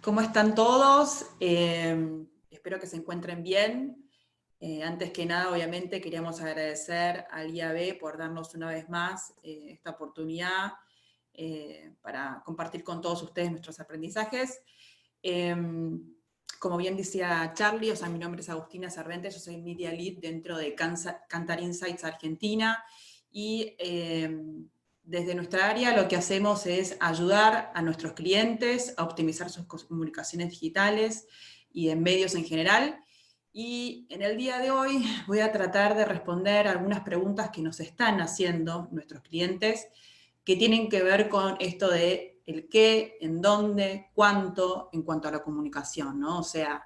¿Cómo están todos? Espero que se encuentren bien. Antes que nada, obviamente, queríamos agradecer al IAB por darnos una vez más esta oportunidad para compartir con todos ustedes nuestros aprendizajes. Como bien decía Charlie, mi nombre es Agustina Cervantes, yo soy Media Lead dentro de Kantar Insights Argentina, y desde nuestra área lo que hacemos es ayudar a nuestros clientes a optimizar sus comunicaciones digitales y en medios en general. Y en el día de hoy voy a tratar de responder algunas preguntas que nos están haciendo nuestros clientes que tienen que ver con esto de el qué, en dónde, cuánto, en cuanto a la comunicación, ¿no? O sea,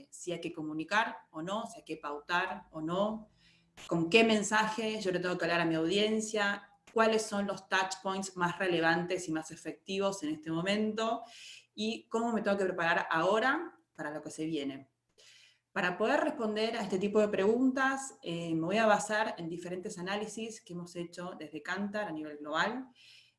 si hay que comunicar o no, si hay que pautar o no, con qué mensaje yo le tengo que hablar a mi audiencia, cuáles son los touch points más relevantes y más efectivos en este momento, y cómo me tengo que preparar ahora para lo que se viene. Para poder responder a este tipo de preguntas, me voy a basar en diferentes análisis que hemos hecho desde Kantar a nivel global.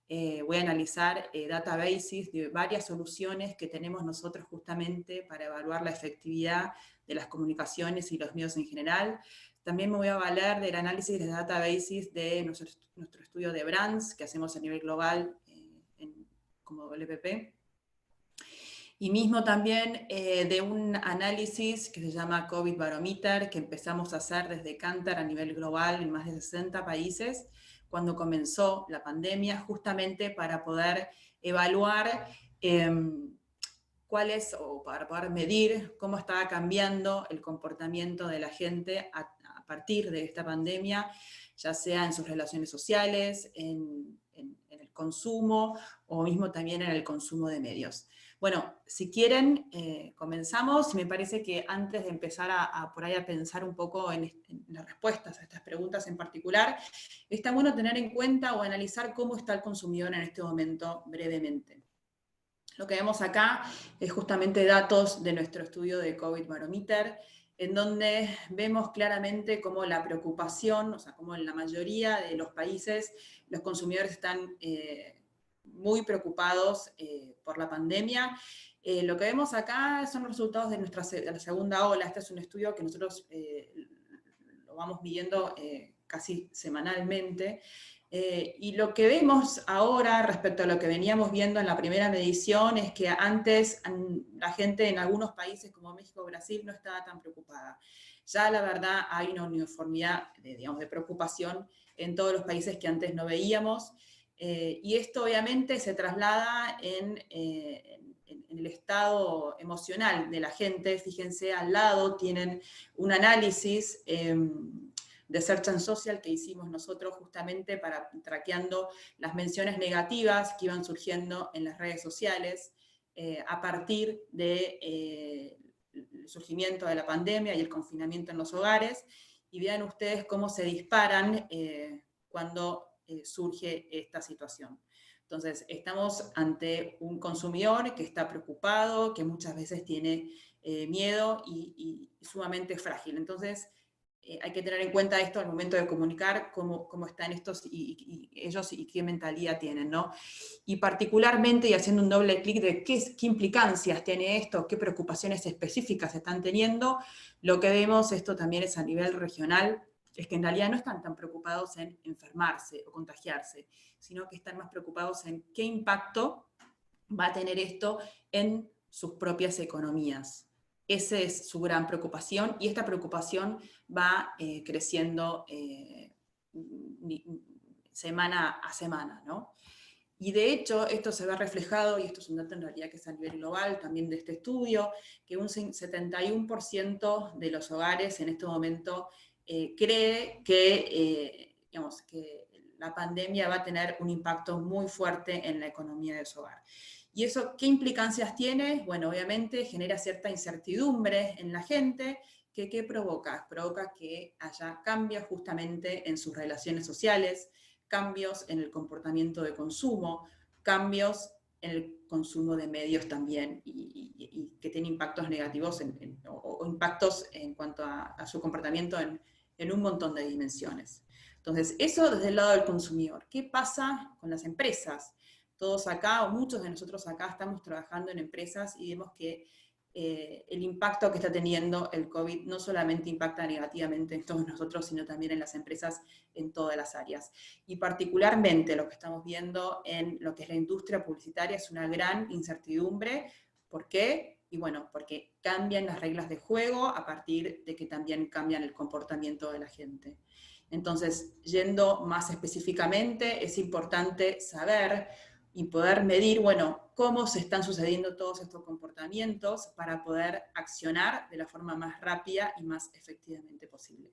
Voy a analizar databases de varias soluciones que tenemos nosotros justamente para evaluar la efectividad de las comunicaciones y los medios en general. También me voy a valer del análisis de databases de nuestro estudio de brands que hacemos a nivel global como WPP. Y mismo también de un análisis que se llama COVID Barometer, que empezamos a hacer desde Kantar a nivel global en más de 60 países, cuando comenzó la pandemia, justamente para poder evaluar o para poder medir cómo estaba cambiando el comportamiento de la gente a partir de esta pandemia, ya sea en sus relaciones sociales, en el consumo, o mismo también en el consumo de medios. Bueno, si quieren, comenzamos. Me parece que antes de empezar por ahí a pensar un poco en las respuestas a estas preguntas en particular, está bueno tener en cuenta o analizar cómo está el consumidor en este momento brevemente. Lo que vemos acá es justamente datos de nuestro estudio de COVID Barometer, en donde vemos claramente cómo la preocupación, o sea, cómo en la mayoría de los países los consumidores están muy preocupados por la pandemia. Lo que vemos acá son los resultados de la segunda ola. Este es un estudio que nosotros lo vamos midiendo casi semanalmente. Y lo que vemos ahora respecto a lo que veníamos viendo en la primera medición es que antes la gente en algunos países como México o Brasil no estaba tan preocupada. Ya la verdad hay una uniformidad de preocupación en todos los países que antes no veíamos. Y esto obviamente se traslada en el estado emocional de la gente. Fíjense, al lado tienen un análisis de Search and Social que hicimos nosotros justamente para traqueando las menciones negativas que iban surgiendo en las redes sociales a partir del surgimiento de la pandemia y el confinamiento en los hogares, y vean ustedes cómo se disparan cuando surge esta situación. Entonces, estamos ante un consumidor que está preocupado, que muchas veces tiene miedo y sumamente frágil. Entonces, hay que tener en cuenta esto al momento de comunicar cómo están estos y ellos y qué mentalidad tienen, ¿no? Y particularmente, y haciendo un doble clic de qué implicancias tiene esto, qué preocupaciones específicas están teniendo, lo que vemos, esto también es a nivel regional, es que en realidad no están tan preocupados en enfermarse o contagiarse, sino que están más preocupados en qué impacto va a tener esto en sus propias economías. Esa es su gran preocupación, y esta preocupación va creciendo semana a semana, ¿no? Y de hecho, esto se ve reflejado, y esto es un dato en realidad que es a nivel global también de este estudio, que un 71% de los hogares en este momento cree que, que la pandemia va a tener un impacto muy fuerte en la economía de su hogar. ¿Y eso qué implicancias tiene? Bueno, obviamente genera cierta incertidumbre en la gente. ¿Qué provoca? Provoca que haya cambios justamente en sus relaciones sociales, cambios en el comportamiento de consumo, cambios en el consumo de medios también, y que tiene impactos negativos o impactos en cuanto a su comportamiento en un montón de dimensiones. Entonces, eso desde el lado del consumidor. ¿Qué pasa con las empresas? Todos acá, o muchos de nosotros acá, estamos trabajando en empresas y vemos que el impacto que está teniendo el COVID no solamente impacta negativamente en todos nosotros, sino también en las empresas en todas las áreas. Y particularmente lo que estamos viendo en lo que es la industria publicitaria es una gran incertidumbre. ¿Por qué? Y bueno, porque cambian las reglas de juego a partir de que también cambian el comportamiento de la gente. Entonces, yendo más específicamente, es importante saber y poder medir, bueno, cómo se están sucediendo todos estos comportamientos para poder accionar de la forma más rápida y más efectivamente posible.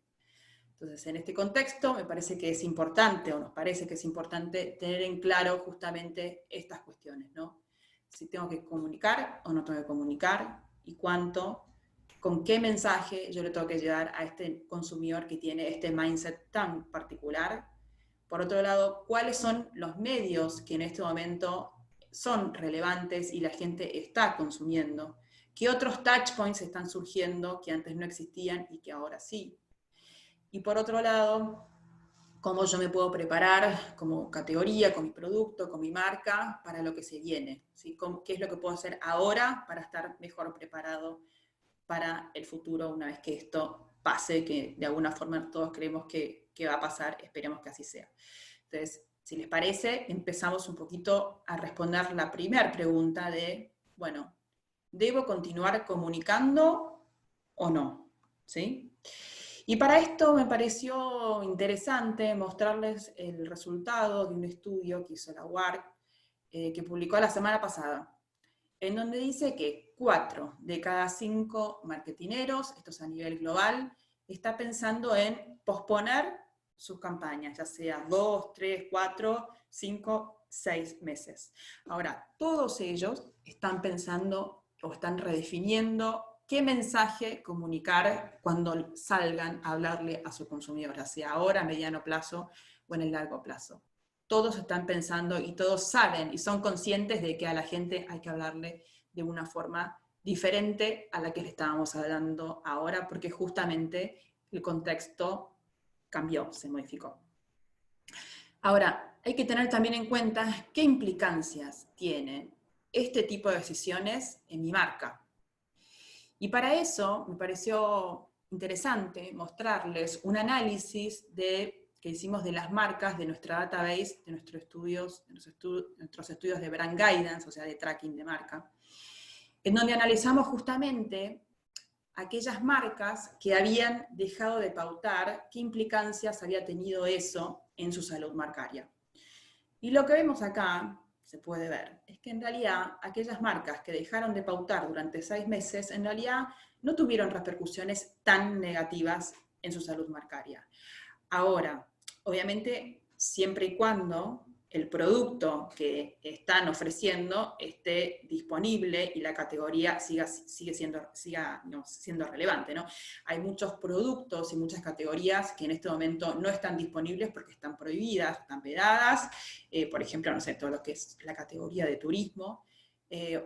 Entonces, en este contexto, me parece que es importante, o nos parece que es importante, tener en claro justamente estas cuestiones, ¿no? Si tengo que comunicar o no tengo que comunicar, y cuánto, con qué mensaje yo le tengo que llegar a este consumidor que tiene este mindset tan particular. Por otro lado, ¿cuáles son los medios que en este momento son relevantes y la gente está consumiendo? ¿Qué otros touch points están surgiendo que antes no existían y que ahora sí? Y por otro lado, ¿cómo yo me puedo preparar como categoría, con mi producto, con mi marca, para lo que se viene? ¿Sí? ¿Qué es lo que puedo hacer ahora para estar mejor preparado para el futuro una vez que esto pase, que de alguna forma todos creemos que va a pasar, esperemos que así sea? Entonces, si les parece, empezamos un poquito a responder la primera pregunta de, bueno, ¿debo continuar comunicando o no? ¿Sí? Y para esto me pareció interesante mostrarles el resultado de un estudio que hizo la UARC, que publicó la semana pasada, en donde dice que 4 de cada 5 marketineros, esto es a nivel global, está pensando en posponer sus campañas, ya sea 2, 3, 4, 5, 6 meses. Ahora, todos ellos están pensando o están redefiniendo qué mensaje comunicar cuando salgan a hablarle a su consumidor, ya sea ahora, a mediano plazo o en el largo plazo. Todos están pensando y todos saben y son conscientes de que a la gente hay que hablarle de una forma diferente a la que le estábamos hablando ahora, porque justamente el contexto cambió, se modificó. Ahora, hay que tener también en cuenta qué implicancias tiene este tipo de decisiones en mi marca. Y para eso me pareció interesante mostrarles un análisis que hicimos de las marcas de nuestra database, de nuestros estudios de brand guidance, o sea, de tracking de marca, en donde analizamos justamente aquellas marcas que habían dejado de pautar, qué implicancias había tenido eso en su salud marcaria. Y lo que vemos acá, se puede ver, es que en realidad aquellas marcas que dejaron de pautar durante 6 meses, en realidad no tuvieron repercusiones tan negativas en su salud marcaria. Ahora, obviamente, siempre y cuando el producto que están ofreciendo esté disponible y la categoría siga siendo relevante, ¿no? Hay muchos productos y muchas categorías que en este momento no están disponibles porque están prohibidas, están vedadas, por ejemplo, no sé, todo lo que es la categoría de turismo,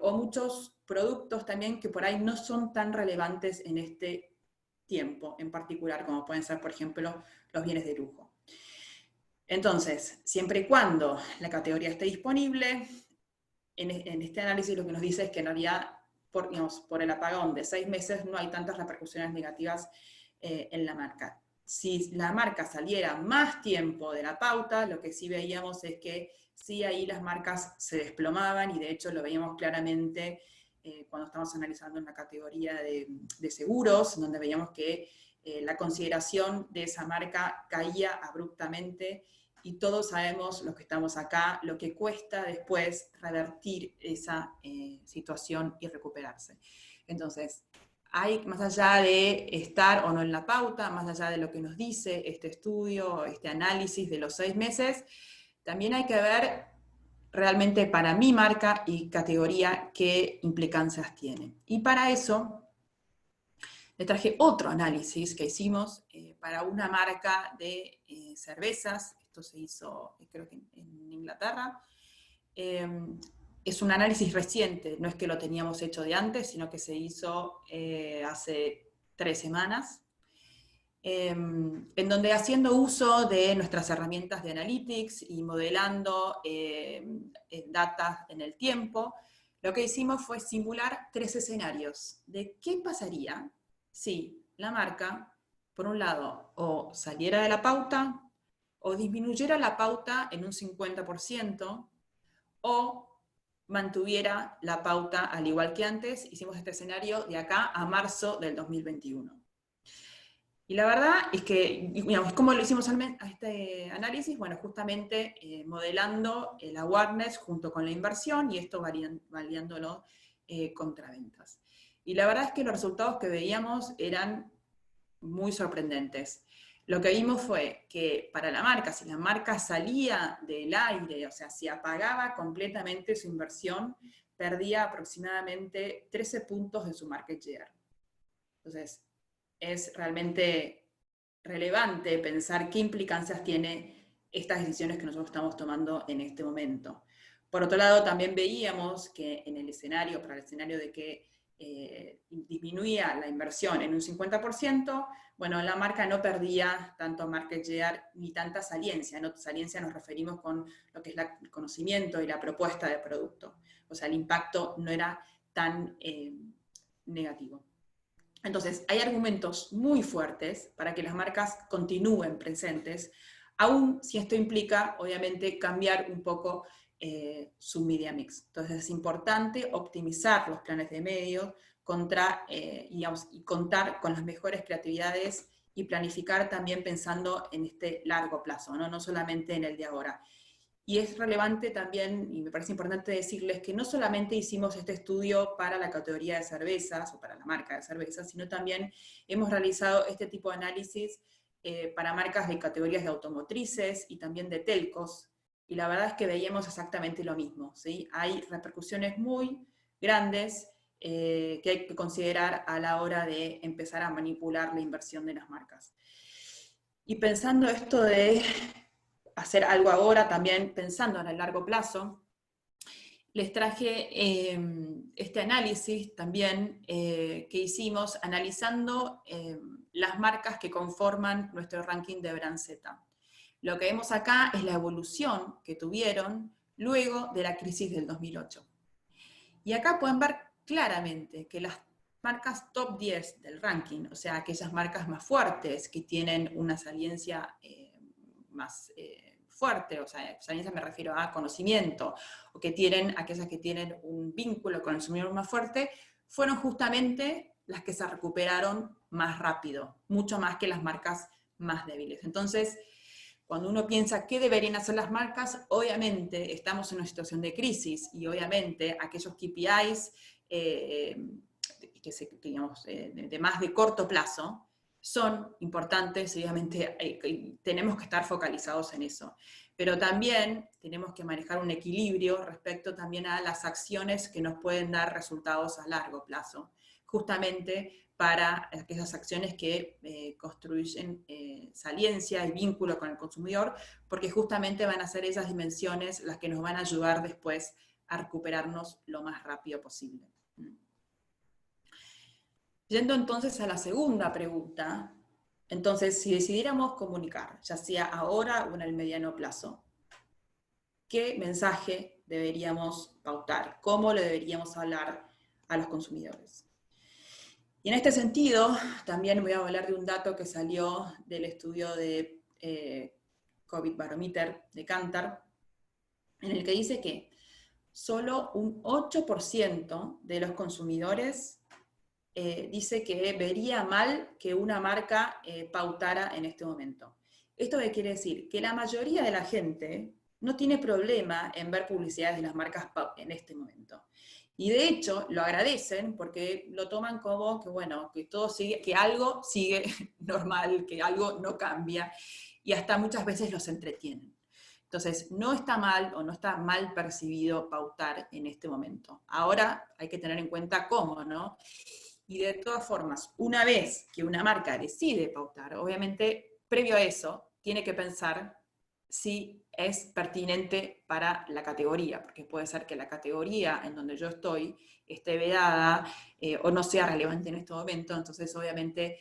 o muchos productos también que por ahí no son tan relevantes en este tiempo en particular, como pueden ser, por ejemplo, los bienes de lujo. Entonces, siempre y cuando la categoría esté disponible, en este análisis lo que nos dice es que en realidad, por el apagón de 6 meses, no hay tantas repercusiones negativas en la marca. Si la marca saliera más tiempo de la pauta, lo que sí veíamos es que sí ahí las marcas se desplomaban, y de hecho lo veíamos claramente cuando estamos analizando en la categoría de seguros, donde veíamos que la consideración de esa marca caía abruptamente, y todos sabemos, los que estamos acá, lo que cuesta después revertir esa situación y recuperarse. Entonces, hay, más allá de estar o no en la pauta, más allá de lo que nos dice este estudio, este análisis de los 6 meses, también hay que ver realmente para mi marca y categoría qué implicancias tiene. Y para eso le traje otro análisis que hicimos para una marca de cervezas. Esto se hizo, creo que en Inglaterra. Es un análisis reciente, no es que lo teníamos hecho de antes, sino que se hizo hace 3 semanas. en donde haciendo uso de nuestras herramientas de analytics y modelando data en el tiempo, lo que hicimos fue simular 3 escenarios de qué pasaría si la marca, por un lado, o saliera de la pauta, o disminuyera la pauta en un 50%, o mantuviera la pauta al igual que antes. Hicimos este escenario de acá a marzo del 2021. Y la verdad es que, digamos, ¿cómo lo hicimos a este análisis? Bueno, justamente modelando el awareness junto con la inversión y esto variándolo contra ventas. Y la verdad es que los resultados que veíamos eran muy sorprendentes. Lo que vimos fue que para la marca, si la marca salía del aire, o sea, si apagaba completamente su inversión, perdía aproximadamente 13 puntos de su market share. Entonces, es realmente relevante pensar qué implicancias tiene estas decisiones que nosotros estamos tomando en este momento. Por otro lado, también veíamos que en el escenario, para el escenario de que disminuía la inversión en un 50%, bueno, la marca no perdía tanto market share ni tanta saliencia. ¿No? Saliencia nos referimos con lo que es el conocimiento y la propuesta de producto. O sea, el impacto no era tan negativo. Entonces, hay argumentos muy fuertes para que las marcas continúen presentes, aun si esto implica, obviamente, cambiar un poco su media mix. Entonces, es importante optimizar los planes de medios y contar con las mejores creatividades y planificar también pensando en este largo plazo, no solamente en el de ahora. Y es relevante también, y me parece importante decirles que no solamente hicimos este estudio para la categoría de cervezas, o para la marca de cervezas, sino también hemos realizado este tipo de análisis para marcas de categorías de automotrices y también de telcos, y la verdad es que veíamos exactamente lo mismo, ¿sí? Hay repercusiones muy grandes que hay que considerar a la hora de empezar a manipular la inversión de las marcas. Y pensando esto de hacer algo ahora, también pensando en el largo plazo, les traje este análisis también que hicimos analizando las marcas que conforman nuestro ranking de Brand Z. Lo que vemos acá es la evolución que tuvieron luego de la crisis del 2008. Y acá pueden ver claramente que las marcas top 10 del ranking, o sea, aquellas marcas más fuertes que tienen una saliencia más fuerte, o sea, saliencia me refiero a conocimiento, o que tienen aquellas que tienen un vínculo con el consumidor más fuerte, fueron justamente las que se recuperaron más rápido, mucho más que las marcas más débiles. Entonces, cuando uno piensa qué deberían hacer las marcas, obviamente estamos en una situación de crisis y obviamente aquellos KPIs digamos, de más de corto plazo son importantes, obviamente tenemos que estar focalizados en eso. Pero también tenemos que manejar un equilibrio respecto también a las acciones que nos pueden dar resultados a largo plazo, justamente para aquellas acciones que construyen saliencia y vínculo con el consumidor, porque justamente van a ser esas dimensiones las que nos van a ayudar después a recuperarnos lo más rápido posible. Yendo entonces a la segunda pregunta, entonces si decidiéramos comunicar, ya sea ahora o en el mediano plazo, ¿qué mensaje deberíamos pautar? ¿Cómo le deberíamos hablar a los consumidores? Y en este sentido, también voy a hablar de un dato que salió del estudio de COVID Barometer de Kantar, en el que dice que solo un 8% de los consumidores dice que vería mal que una marca pautara en este momento. ¿Esto qué quiere decir? Que la mayoría de la gente no tiene problema en ver publicidades de las marcas en este momento. Y de hecho lo agradecen porque lo toman como que, bueno, que todo sigue, que algo sigue normal, que algo no cambia, y hasta muchas veces los entretienen. Entonces, no está mal o no está mal percibido pautar en este momento. Ahora hay que tener en cuenta cómo, ¿no? Y de todas formas, una vez que una marca decide pautar, obviamente, previo a eso, tiene que pensar si es pertinente para la categoría, porque puede ser que la categoría en donde yo estoy esté vedada o no sea relevante en este momento, entonces obviamente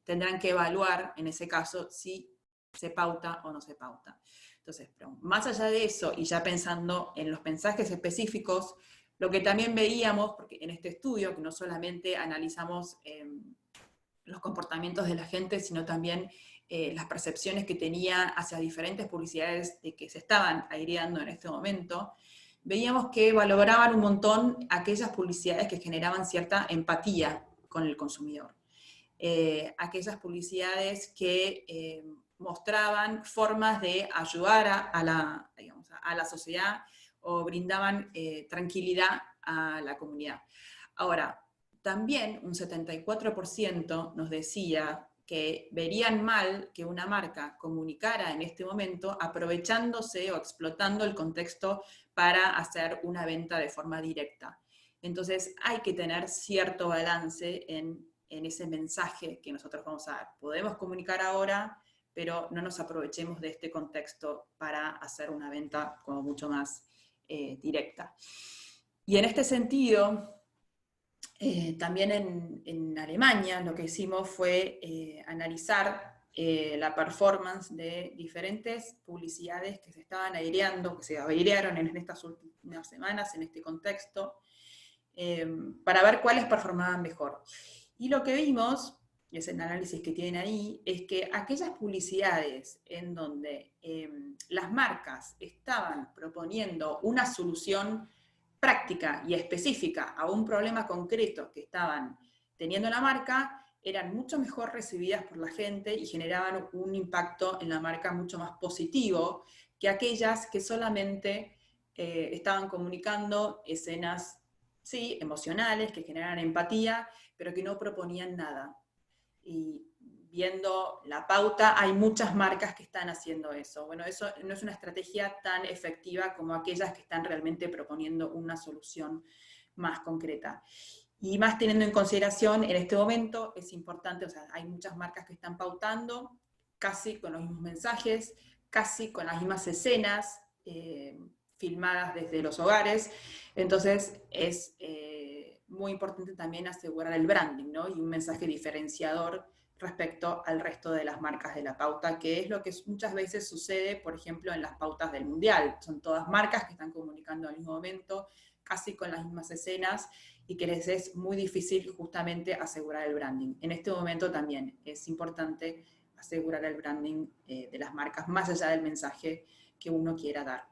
tendrán que evaluar en ese caso si se pauta o no se pauta. Entonces, pero más allá de eso, y ya pensando en los mensajes específicos, lo que también veíamos, porque en este estudio, que no solamente analizamos los comportamientos de la gente, sino también las percepciones que tenía hacia diferentes publicidades de que se estaban aireando en este momento, veíamos que valoraban un montón aquellas publicidades que generaban cierta empatía con el consumidor. Aquellas publicidades que mostraban formas de ayudar a la sociedad o brindaban tranquilidad a la comunidad. Ahora, también un 74% nos decía que verían mal que una marca comunicara en este momento aprovechándose o explotando el contexto para hacer una venta de forma directa. Entonces hay que tener cierto balance en ese mensaje que nosotros vamos a dar. Podemos comunicar ahora, pero no nos aprovechemos de este contexto para hacer una venta como mucho más directa. Y en este sentido, también en Alemania lo que hicimos fue analizar la performance de diferentes publicidades que se estaban aireando, que se airearon en estas últimas semanas en este contexto, para ver cuáles performaban mejor. Y lo que vimos, y es el análisis que tienen ahí, es que aquellas publicidades en donde las marcas estaban proponiendo una solución práctica y específica a un problema concreto que estaban teniendo la marca, eran mucho mejor recibidas por la gente y generaban un impacto en la marca mucho más positivo que aquellas que solamente estaban comunicando escenas, sí, emocionales, que generaran empatía, pero que no proponían nada. Y viendo la pauta, hay muchas marcas que están haciendo eso. Bueno, eso no es una estrategia tan efectiva como aquellas que están realmente proponiendo una solución más concreta. Y más teniendo en consideración, en este momento es importante, o sea, hay muchas marcas que están pautando casi con los mismos mensajes, casi con las mismas escenas, filmadas desde los hogares. Entonces es muy importante también asegurar el branding, ¿no? Y un mensaje diferenciador respecto al resto de las marcas de la pauta, que es lo que muchas veces sucede, por ejemplo, en las pautas del Mundial. Son todas marcas que están comunicando al mismo momento, casi con las mismas escenas, y que les es muy difícil justamente asegurar el branding. En este momento también es importante asegurar el branding de las marcas, más allá del mensaje que uno quiera dar.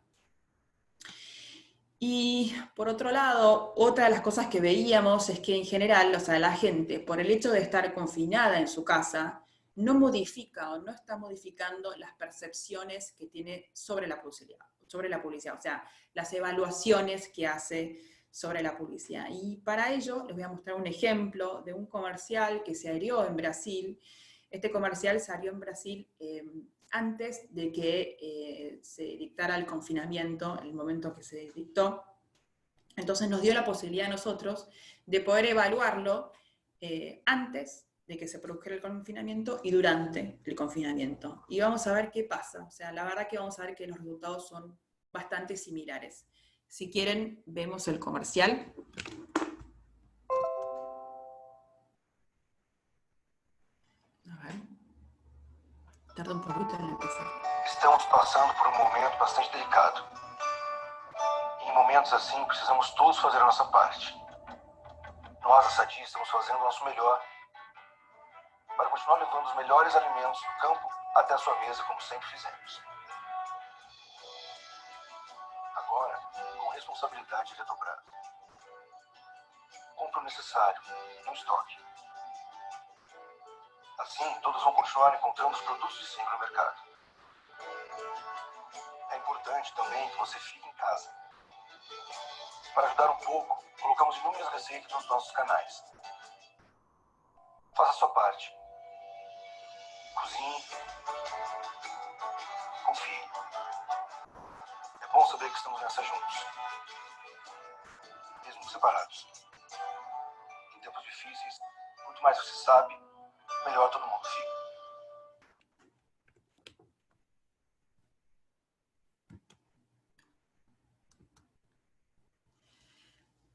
Y por otro lado, otra de las cosas que veíamos es que en general, o sea, la gente, por el hecho de estar confinada en su casa, no modifica o no está modificando las percepciones que tiene sobre la publicidad, o sea, las evaluaciones que hace sobre la publicidad. Y para ello les voy a mostrar un ejemplo de un comercial que se aireó en Brasil. Este comercial salió en Brasil antes de que se dictara el confinamiento, en el momento que se dictó. Entonces nos dio la posibilidad a nosotros de poder evaluarlo antes de que se produjera el confinamiento y durante el confinamiento. Y vamos a ver qué pasa. O sea, la verdad que vamos a ver que los resultados son bastante similares. Si quieren, vemos el comercial. A ver. Tarda un poquito en empezar. Estamos passando por momento bastante delicado. Em momentos assim, precisamos todos fazer a nossa parte. Nós, a Sadia, estamos fazendo o nosso melhor para continuar levando os melhores alimentos do campo até a sua mesa, como sempre fizemos. Agora, com responsabilidade redobrada. Compre o necessário, no estoque. Assim, todos vão continuar encontrando os produtos de sempre no mercado. É importante também que você fique em casa. Para ajudar um pouco, colocamos inúmeras receitas nos nossos canais. Faça a sua parte. Cozinhe. Confie. É bom saber que estamos nessa juntos. Mesmo separados. Em tempos difíceis, quanto mais você sabe, melhor todo mundo fica.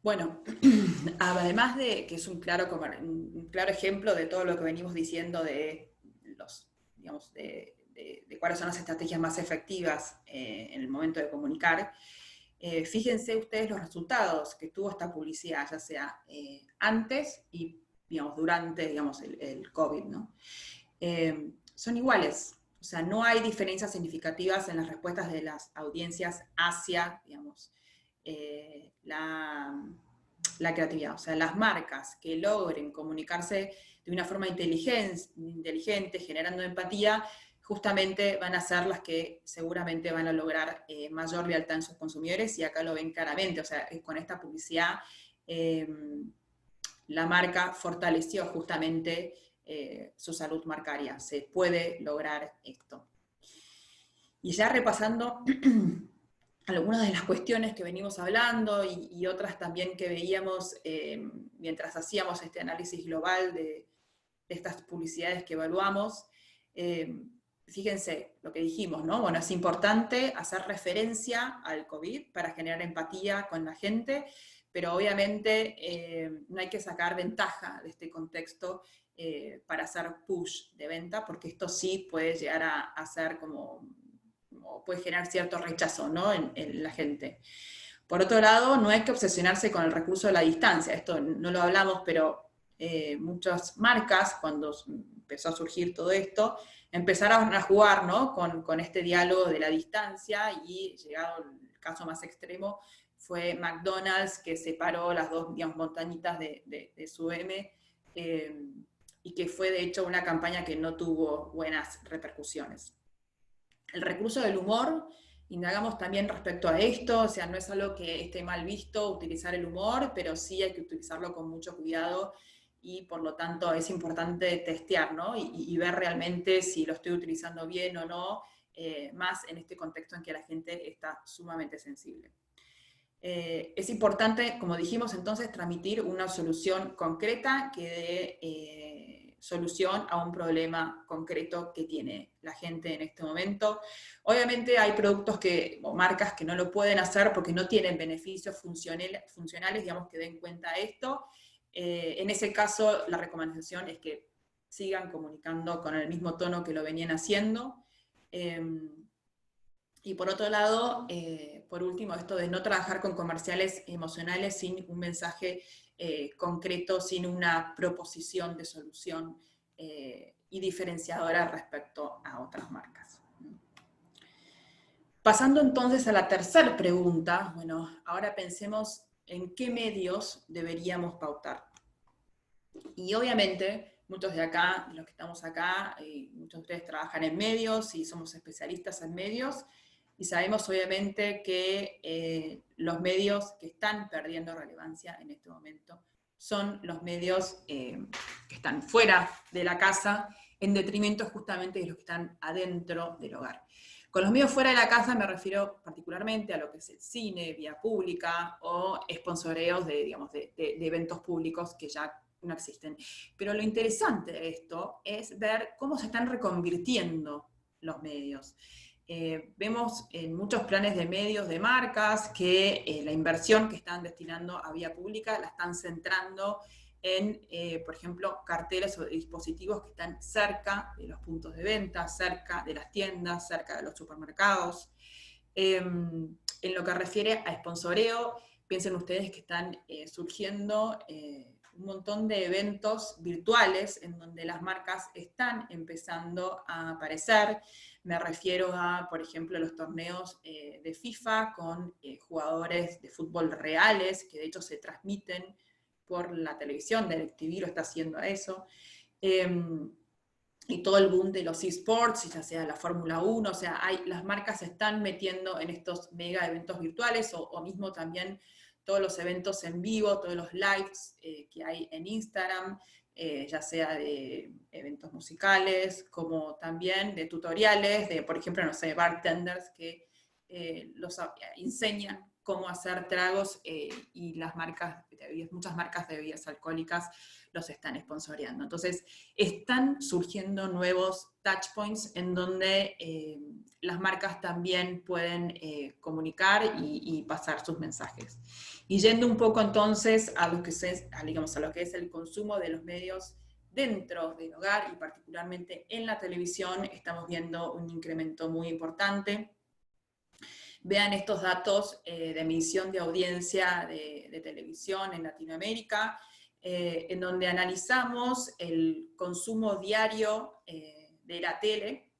Bueno, además de que es un claro ejemplo de todo lo que venimos diciendo de digamos, de cuáles son las estrategias más efectivas en el momento de comunicar, fíjense ustedes los resultados que tuvo esta publicidad, ya sea antes y, digamos, durante, digamos, el COVID, ¿no? Son iguales. O sea, no hay diferencias significativas en las respuestas de las audiencias hacia, digamos, la creatividad. O sea, las marcas que logren comunicarse de una forma inteligente, generando empatía, justamente van a ser las que seguramente van a lograr mayor lealtad en sus consumidores, y acá lo ven claramente. O sea, con esta publicidad la marca fortaleció justamente su salud marcaria. Se puede lograr esto. Y ya repasando algunas de las cuestiones que venimos hablando y otras también que veíamos mientras hacíamos este análisis global de estas publicidades que evaluamos, fíjense lo que dijimos, ¿no? Bueno, es importante hacer referencia al COVID para generar empatía con la gente, pero obviamente no hay que sacar ventaja de este contexto para hacer push de venta, porque esto sí puede llegar a ser como puede generar cierto rechazo, ¿no? en la gente. Por otro lado, no hay que obsesionarse con el recurso de la distancia. Esto no lo hablamos, pero muchas marcas, cuando empezó a surgir todo esto, empezaron a jugar, ¿no? con este diálogo de la distancia, y llegado el caso más extremo, fue McDonald's, que separó las dos, digamos, montañitas de su M, y que fue de hecho una campaña que no tuvo buenas repercusiones. El recurso del humor, indagamos también respecto a esto, o sea, no es algo que esté mal visto utilizar el humor, pero sí hay que utilizarlo con mucho cuidado, y por lo tanto es importante testear, ¿no? y ver realmente si lo estoy utilizando bien o no, más en este contexto en que la gente está sumamente sensible. Es importante, como dijimos entonces, transmitir una solución concreta que dé solución a un problema concreto que tiene la gente en este momento. Obviamente hay productos o marcas que no lo pueden hacer porque no tienen beneficios funcionales, digamos, que den cuenta de esto. En ese caso, la recomendación es que sigan comunicando con el mismo tono que lo venían haciendo. Y por otro lado, por último, esto de no trabajar con comerciales emocionales sin un mensaje concreto, sin una proposición de solución y diferenciadora respecto a otras marcas. Pasando entonces a la tercera pregunta, bueno, ahora pensemos en qué medios deberíamos pautar. Y obviamente, muchos de acá, los que estamos acá, muchos de ustedes trabajan en medios y somos especialistas en medios, y sabemos obviamente que los medios que están perdiendo relevancia en este momento son los medios que están fuera de la casa, en detrimento justamente de los que están adentro del hogar. Con los medios fuera de la casa me refiero particularmente a lo que es el cine, vía pública, o sponsoreos digamos, de eventos públicos que ya no existen. Pero lo interesante de esto es ver cómo se están reconvirtiendo los medios. Vemos en muchos planes de medios de marcas que la inversión que están destinando a vía pública la están centrando en, por ejemplo, carteles o dispositivos que están cerca de los puntos de venta, cerca de las tiendas, cerca de los supermercados. En lo que refiere a sponsoreo, piensen ustedes que están surgiendo un montón de eventos virtuales en donde las marcas están empezando a aparecer. Me refiero a, por ejemplo, los torneos de FIFA con jugadores de fútbol reales, que de hecho se transmiten por la televisión. DirecTV lo está haciendo eso. Y todo el boom de los eSports, ya sea la Fórmula 1, o sea, las marcas se están metiendo en estos mega eventos virtuales, o mismo también todos los eventos en vivo, todos los lives que hay en Instagram, ya sea de eventos musicales, como también de tutoriales, de, por ejemplo, no sé, bartenders que los enseñan cómo hacer tragos y las marcas, muchas marcas de bebidas alcohólicas los están sponsoreando. Entonces, están surgiendo nuevos touchpoints en donde las marcas también pueden comunicar y pasar sus mensajes. Y yendo un poco entonces a lo que es el consumo de los medios dentro del hogar y particularmente en la televisión, estamos viendo un incremento muy importante. Vean estos datos de medición de audiencia de televisión en Latinoamérica, en donde analizamos el consumo diario de la tele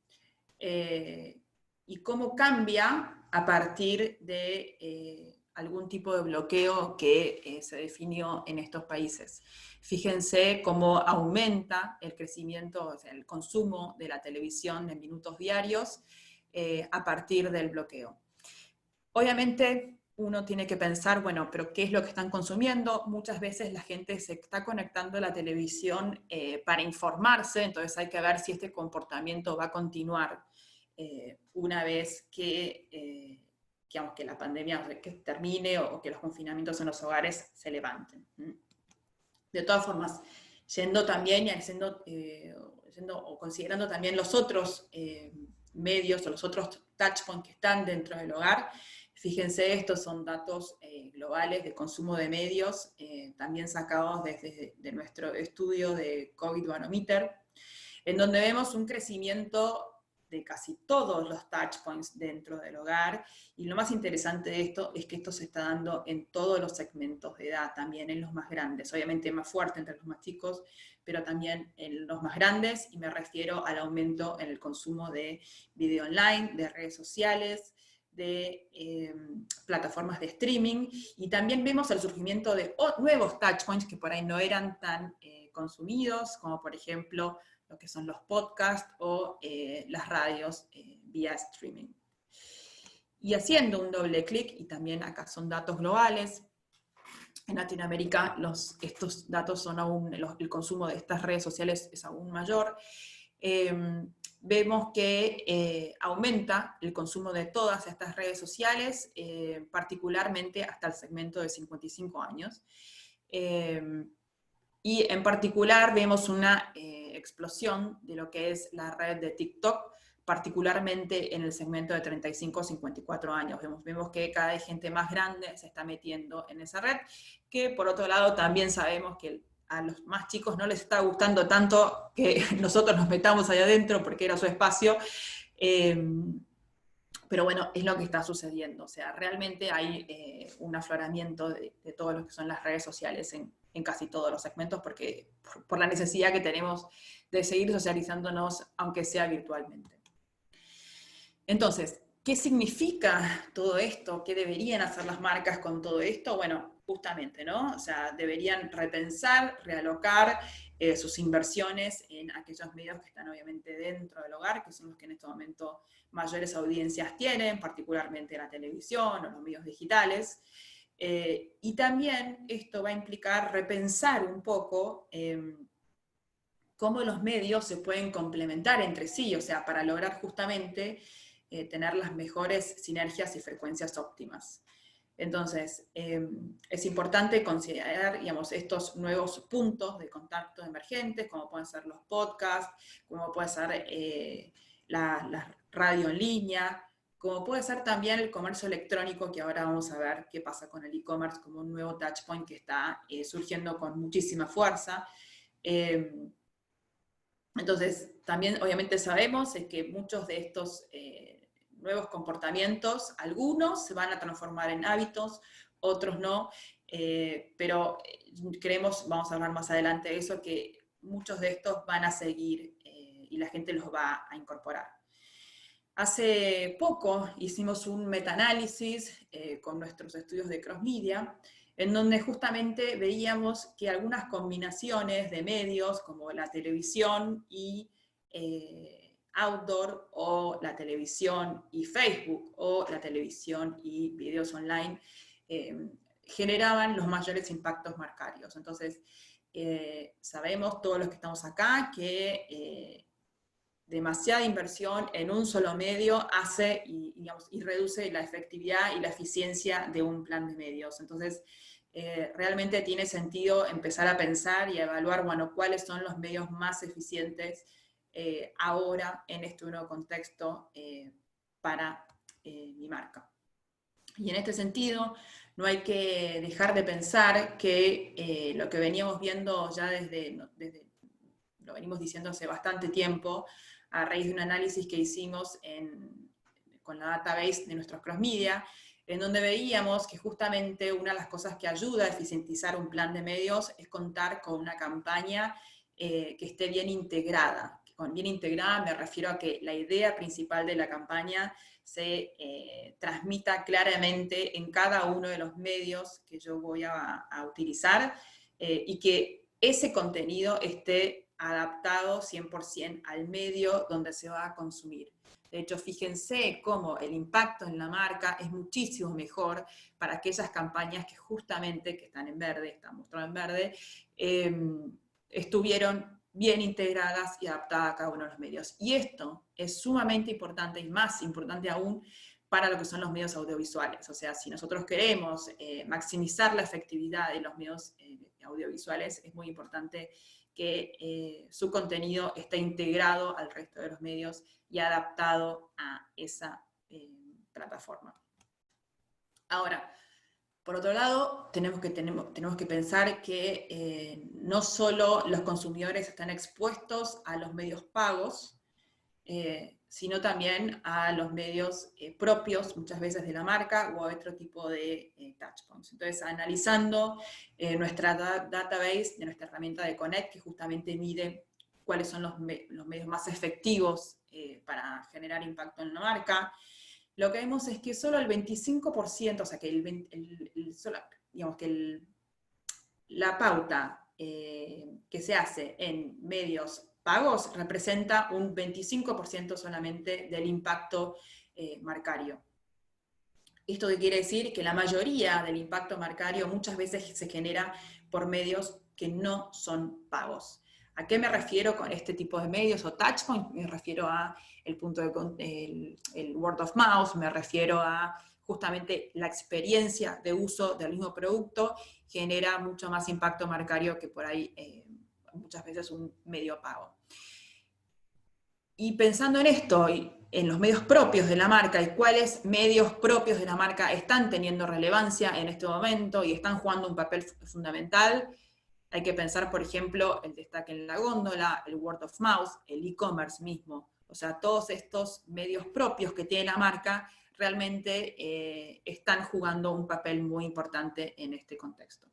y cómo cambia a partir de algún tipo de bloqueo que se definió en estos países. Fíjense cómo aumenta el crecimiento, o sea, el consumo de la televisión en minutos diarios a partir del bloqueo. Obviamente uno tiene que pensar, bueno, pero ¿qué es lo que están consumiendo? Muchas veces la gente se está conectando a la televisión para informarse, entonces hay que ver si este comportamiento va a continuar una vez que, digamos, que la pandemia que termine o que los confinamientos en los hogares se levanten. De todas formas, yendo también y o considerando también los otros medios o los otros touchpoints que están dentro del hogar, fíjense, estos son datos globales de consumo de medios, también sacados desde nuestro estudio de COVID Barometer, en donde vemos un crecimiento de casi todos los touchpoints dentro del hogar, y lo más interesante de esto es que esto se está dando en todos los segmentos de edad, también en los más grandes, obviamente más fuerte entre los más chicos, pero también en los más grandes, y me refiero al aumento en el consumo de video online, de redes sociales, de plataformas de streaming, y también vemos el surgimiento de nuevos touchpoints que por ahí no eran tan consumidos, como por ejemplo lo que son los podcasts o las radios vía streaming. Y haciendo un doble clic, y también acá son datos globales, en Latinoamérica estos datos son aún, el consumo de estas redes sociales es aún mayor. Vemos que aumenta el consumo de todas estas redes sociales, particularmente hasta el segmento de 55 años. Y en particular vemos una explosión de lo que es la red de TikTok, particularmente en el segmento de 35 a 54 años. Vemos que cada vez gente más grande se está metiendo en esa red, que por otro lado también sabemos que a los más chicos no les está gustando tanto que nosotros nos metamos allá adentro porque era su espacio. Pero bueno, es lo que está sucediendo. O sea, realmente hay un afloramiento de todo lo que son las redes sociales en casi todos los segmentos, porque por la necesidad que tenemos de seguir socializándonos, aunque sea virtualmente. Entonces, ¿qué significa todo esto? ¿Qué deberían hacer las marcas con todo esto? Bueno, justamente, ¿no? O sea, deberían repensar, realocar sus inversiones en aquellos medios que están obviamente dentro del hogar, que son los que en este momento mayores audiencias tienen, particularmente la televisión o los medios digitales. Y también esto va a implicar repensar un poco cómo los medios se pueden complementar entre sí, o sea, para lograr justamente tener las mejores sinergias y frecuencias óptimas. Entonces, es importante considerar, digamos, estos nuevos puntos de contacto emergentes, como pueden ser los podcasts, como puede ser la radio en línea, como puede ser también el comercio electrónico, que ahora vamos a ver qué pasa con el e-commerce como un nuevo touchpoint que está surgiendo con muchísima fuerza. Entonces, también obviamente sabemos es que muchos de estos nuevos comportamientos, algunos se van a transformar en hábitos, otros no, pero creemos, vamos a hablar más adelante de eso, que muchos de estos van a seguir y la gente los va a incorporar. Hace poco hicimos un metaanálisis con nuestros estudios de cross-media, en donde justamente veíamos que algunas combinaciones de medios, como la televisión y outdoor, o la televisión y Facebook, o la televisión y videos online, generaban los mayores impactos marcarios. Entonces, sabemos todos los que estamos acá que demasiada inversión en un solo medio hace y reduce la efectividad y la eficiencia de un plan de medios. Entonces, realmente tiene sentido empezar a pensar y a evaluar, bueno, cuáles son los medios más eficientes ahora en este nuevo contexto para mi marca. Y en este sentido, no hay que dejar de pensar que lo que veníamos viendo ya lo venimos diciendo hace bastante tiempo, a raíz de un análisis que hicimos con la database de nuestros cross-media, en donde veíamos que justamente una de las cosas que ayuda a eficientizar un plan de medios es contar con una campaña que esté bien integrada. Con bien integrada me refiero a que la idea principal de la campaña se transmita claramente en cada uno de los medios que yo voy a utilizar y que ese contenido esté adaptado 100% al medio donde se va a consumir. De hecho, fíjense cómo el impacto en la marca es muchísimo mejor para aquellas campañas que justamente, que están en verde, están mostradas en verde, estuvieron bien integradas y adaptadas a cada uno de los medios. Y esto es sumamente importante, y más importante aún, para lo que son los medios audiovisuales. O sea, si nosotros queremos maximizar la efectividad de los medios audiovisuales, es muy importante que su contenido esté integrado al resto de los medios y adaptado a esa plataforma. Ahora, por otro lado, tenemos que pensar que no solo los consumidores están expuestos a los medios pagos, sino también a los medios propios, muchas veces de la marca, o a otro tipo de touchpoints. Entonces, analizando nuestra database de nuestra herramienta de Connect, que justamente mide cuáles son los medios más efectivos para generar impacto en la marca, lo que vemos es que solo el 25%, o sea, que digamos que la pauta que se hace en medios pagos representa un 25% solamente del impacto marcario. ¿Esto qué quiere decir? Que la mayoría del impacto marcario muchas veces se genera por medios que no son pagos. ¿A qué me refiero con este tipo de medios o touchpoint? Me refiero a el word of mouth, me refiero a justamente la experiencia de uso del mismo producto, genera mucho más impacto marcario que por ahí muchas veces un medio pago. Y pensando en esto, en los medios propios de la marca y cuáles medios propios de la marca están teniendo relevancia en este momento y están jugando un papel fundamental, hay que pensar, por ejemplo, el destaque en la góndola, el word of mouth, el e-commerce mismo. O sea, todos estos medios propios que tiene la marca realmente están jugando un papel muy importante en este contexto.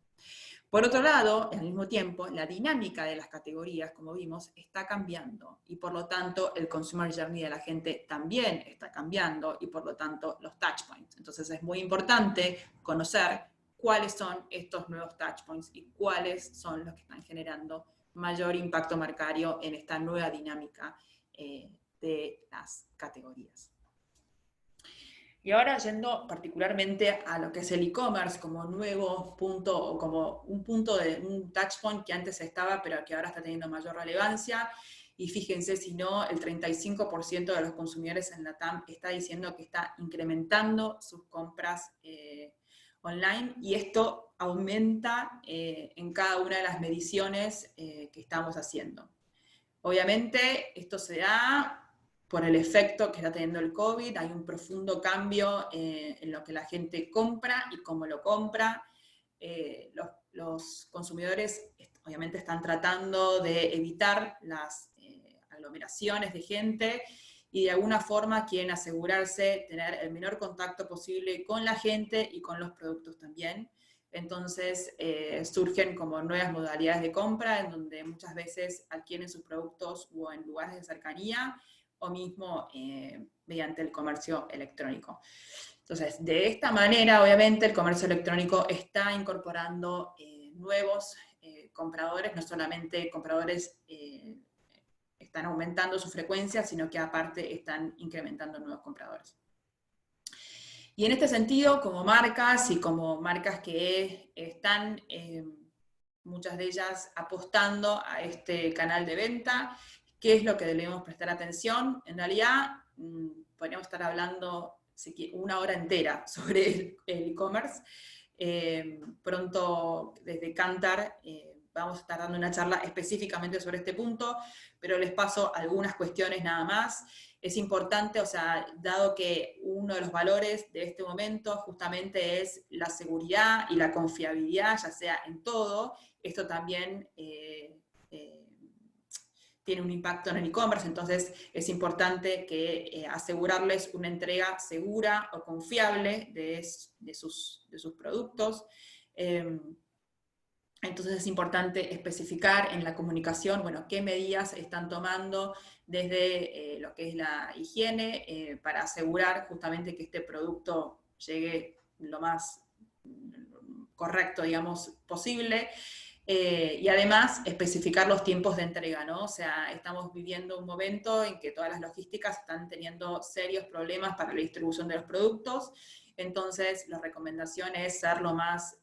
Por otro lado, al mismo tiempo, la dinámica de las categorías, como vimos, está cambiando y por lo tanto el consumer journey de la gente también está cambiando y por lo tanto los touchpoints. Entonces es muy importante conocer cuáles son estos nuevos touchpoints y cuáles son los que están generando mayor impacto marcario en esta nueva dinámica de las categorías. Y ahora yendo particularmente a lo que es el e-commerce como nuevo punto, o como un punto de un touchpoint que antes estaba, pero que ahora está teniendo mayor relevancia. Y fíjense, si no, el 35% de los consumidores en la TAM está diciendo que está incrementando sus compras online, y esto aumenta en cada una de las mediciones que estamos haciendo. Obviamente, esto se da por el efecto que está teniendo el COVID, hay un profundo cambio en lo que la gente compra y cómo lo compra. Los consumidores obviamente están tratando de evitar las aglomeraciones de gente y de alguna forma quieren asegurarse de tener el menor contacto posible con la gente y con los productos también. Entonces surgen como nuevas modalidades de compra en donde muchas veces adquieren sus productos o en lugares de cercanía o mismo mediante el comercio electrónico. Entonces, de esta manera, obviamente, el comercio electrónico está incorporando nuevos compradores, no solamente compradores están aumentando su frecuencia, sino que aparte están incrementando nuevos compradores. Y en este sentido, como marcas y como marcas que están, muchas de ellas, apostando a este canal de venta, ¿qué es lo que debemos prestar atención? En realidad, podríamos estar hablando una hora entera sobre el e-commerce. Pronto, desde Kantar, vamos a estar dando una charla específicamente sobre este punto, pero les paso algunas cuestiones nada más. Es importante, o sea, dado que uno de los valores de este momento justamente es la seguridad y la confiabilidad, ya sea en todo, esto también tiene un impacto en el e-commerce, entonces es importante que asegurarles una entrega segura o confiable de sus productos. Entonces es importante especificar en la comunicación, bueno, qué medidas están tomando desde lo que es la higiene para asegurar justamente que este producto llegue lo más correcto, digamos, posible. Y además especificar los tiempos de entrega, ¿no? O sea, estamos viviendo un momento en que todas las logísticas están teniendo serios problemas para la distribución de los productos, entonces la recomendación es ser lo más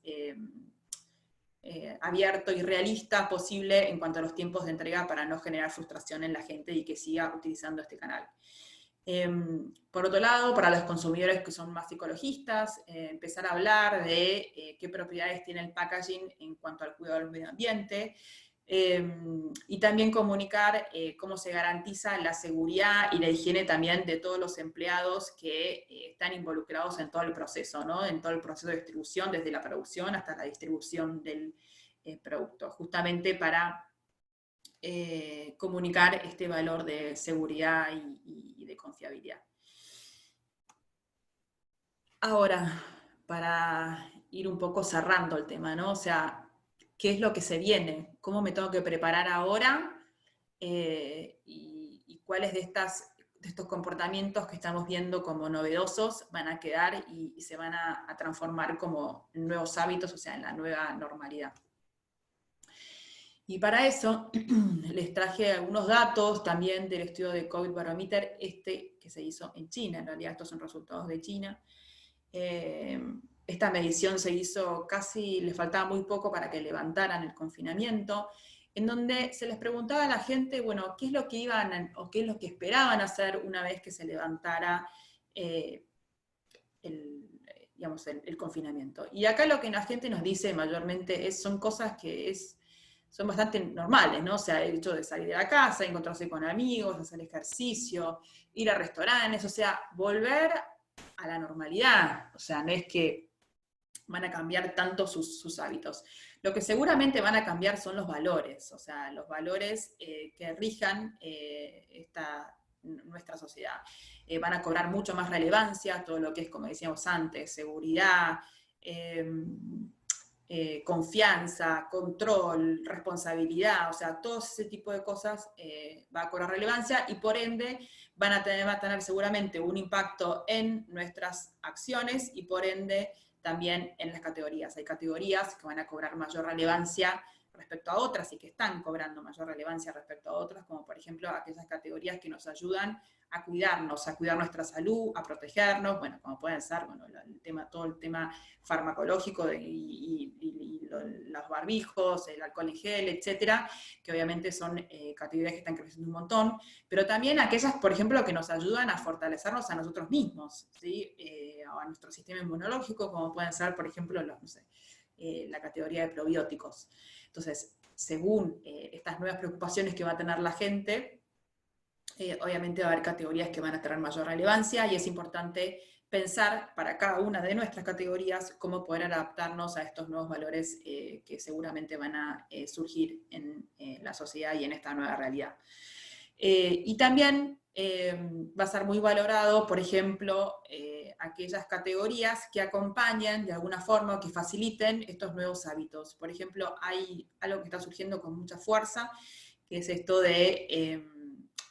abierto y realista posible en cuanto a los tiempos de entrega para no generar frustración en la gente y que siga utilizando este canal. Por otro lado, para los consumidores que son más ecologistas, empezar a hablar de qué propiedades tiene el packaging en cuanto al cuidado del medio ambiente, y también comunicar cómo se garantiza la seguridad y la higiene también de todos los empleados que están involucrados en todo el proceso, ¿no? En todo el proceso de distribución, desde la producción hasta la distribución del producto, justamente para comunicar este valor de seguridad y de confiabilidad. Ahora, para ir un poco cerrando el tema, ¿no? O sea, ¿qué es lo que se viene? ¿Cómo me tengo que preparar ahora? Y cuáles de estos comportamientos que estamos viendo como novedosos van a quedar y se van a transformar como nuevos hábitos, o sea, en la nueva normalidad. Y para eso les traje algunos datos también del estudio de COVID Barometer, que se hizo en China. En realidad estos son resultados de China. Esta medición se hizo casi, les faltaba muy poco para que levantaran el confinamiento, en donde se les preguntaba a la gente, bueno, qué es lo que iban o qué es lo que esperaban hacer una vez que se levantara el confinamiento. Y acá lo que la gente nos dice mayormente son cosas que son bastante normales, ¿no? O sea, el hecho de salir de la casa, encontrarse con amigos, hacer ejercicio, ir a restaurantes, o sea, volver a la normalidad. O sea, no es que van a cambiar tanto sus hábitos. Lo que seguramente van a cambiar son los valores, o sea, los valores que rijan nuestra sociedad. Van a cobrar mucho más relevancia todo lo que es, como decíamos antes, seguridad, confianza, control, responsabilidad, o sea, todo ese tipo de cosas va a cobrar relevancia y por ende va a tener seguramente un impacto en nuestras acciones y por ende también en las categorías. Hay categorías que van a cobrar mayor relevancia respecto a otras y que están cobrando mayor relevancia respecto a otras, como por ejemplo aquellas categorías que nos ayudan a cuidarnos, a cuidar nuestra salud, a protegernos, bueno, como pueden ser, bueno, todo el tema farmacológico y los barbijos, el alcohol en gel, etcétera, que obviamente son categorías que están creciendo un montón, pero también aquellas, por ejemplo, que nos ayudan a fortalecernos a nosotros mismos, ¿sí? O a nuestro sistema inmunológico, como pueden ser, por ejemplo, la categoría de probióticos. Entonces, según estas nuevas preocupaciones que va a tener la gente, obviamente va a haber categorías que van a tener mayor relevancia y es importante pensar para cada una de nuestras categorías cómo poder adaptarnos a estos nuevos valores que seguramente van a surgir en la sociedad y en esta nueva realidad. Y también va a ser muy valorado, por ejemplo, aquellas categorías que acompañen de alguna forma o que faciliten estos nuevos hábitos. Por ejemplo, hay algo que está surgiendo con mucha fuerza, que es esto de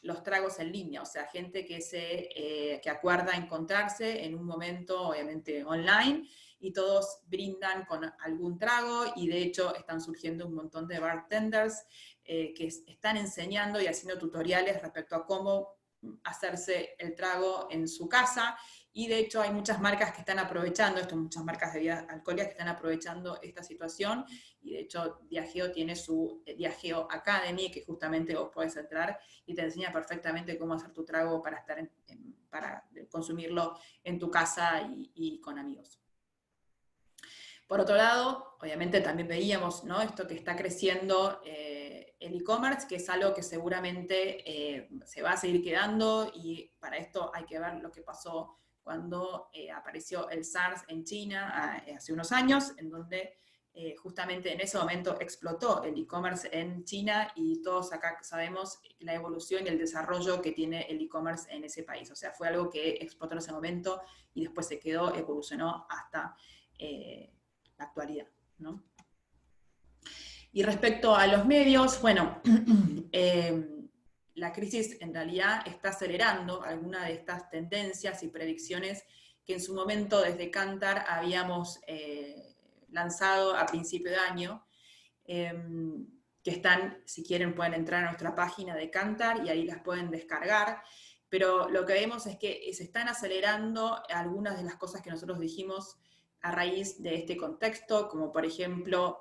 los tragos en línea, o sea, gente que acuerda encontrarse en un momento, obviamente, online, y todos brindan con algún trago, y de hecho están surgiendo un montón de bartenders que están enseñando y haciendo tutoriales respecto a cómo hacerse el trago en su casa, y de hecho hay muchas marcas que están aprovechando esto, muchas marcas de bebidas alcohólicas que están aprovechando esta situación, y de hecho Diageo tiene su Diageo Academy, que justamente vos podés entrar y te enseña perfectamente cómo hacer tu trago para para consumirlo en tu casa y con amigos. Por otro lado, obviamente también veíamos, ¿no?, esto que está creciendo el e-commerce, que es algo que seguramente se va a seguir quedando, y para esto hay que ver lo que pasó cuando apareció el SARS en China hace unos años, en donde justamente en ese momento explotó el e-commerce en China, y todos acá sabemos la evolución y el desarrollo que tiene el e-commerce en ese país. O sea, fue algo que explotó en ese momento y después se quedó, evolucionó hasta la actualidad, ¿no? Y respecto a los medios, bueno, la crisis en realidad está acelerando algunas de estas tendencias y predicciones que en su momento desde Kantar habíamos lanzado a principio de año, que están, si quieren pueden entrar a nuestra página de Kantar y ahí las pueden descargar, pero lo que vemos es que se están acelerando algunas de las cosas que nosotros dijimos a raíz de este contexto, como por ejemplo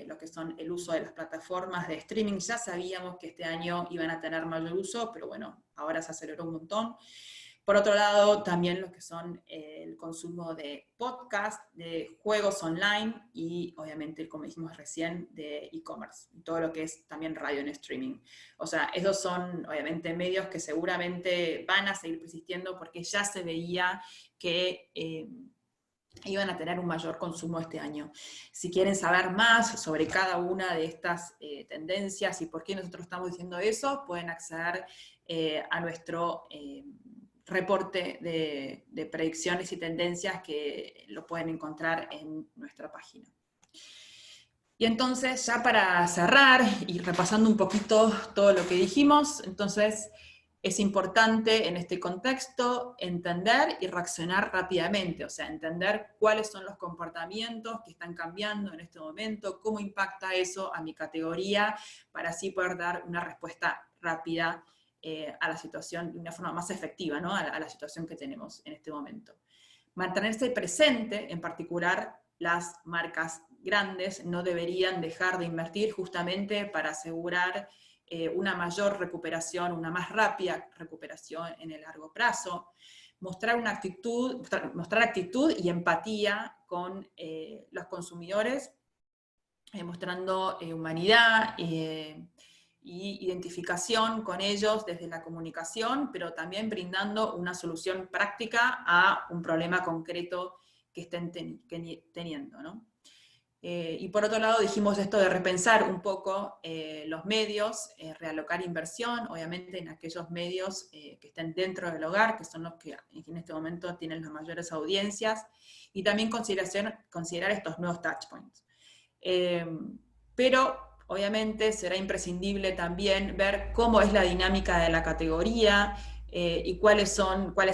lo que son el uso de las plataformas de streaming. Ya sabíamos que este año iban a tener mayor uso, pero bueno, ahora se aceleró un montón. Por otro lado, también lo que son el consumo de podcast, de juegos online y obviamente, como dijimos recién, de e-commerce, todo lo que es también radio en streaming. O sea, esos son obviamente medios que seguramente van a seguir persistiendo porque ya se veía que iban a tener un mayor consumo este año. Si quieren saber más sobre cada una de estas tendencias y por qué nosotros estamos diciendo eso, pueden acceder a nuestro reporte de predicciones y tendencias, que lo pueden encontrar en nuestra página. Y entonces, ya para cerrar y repasando un poquito todo lo que dijimos, entonces es importante en este contexto entender y reaccionar rápidamente, o sea, entender cuáles son los comportamientos que están cambiando en este momento, cómo impacta eso a mi categoría, para así poder dar una respuesta rápida a la situación de una forma más efectiva, ¿no?, a la situación que tenemos en este momento. Mantenerse presente, en particular las marcas grandes no deberían dejar de invertir justamente para asegurar una mayor recuperación, una más rápida recuperación en el largo plazo. Mostrar actitud y empatía con los consumidores, mostrando humanidad y identificación con ellos desde la comunicación, pero también brindando una solución práctica a un problema concreto que estén teniendo, ¿no? Y por otro lado dijimos esto de repensar un poco los medios, realocar inversión, obviamente en aquellos medios que estén dentro del hogar, que son los que en este momento tienen las mayores audiencias, y también considerar estos nuevos touchpoints. Pero obviamente será imprescindible también ver cómo es la dinámica de la categoría y cuál es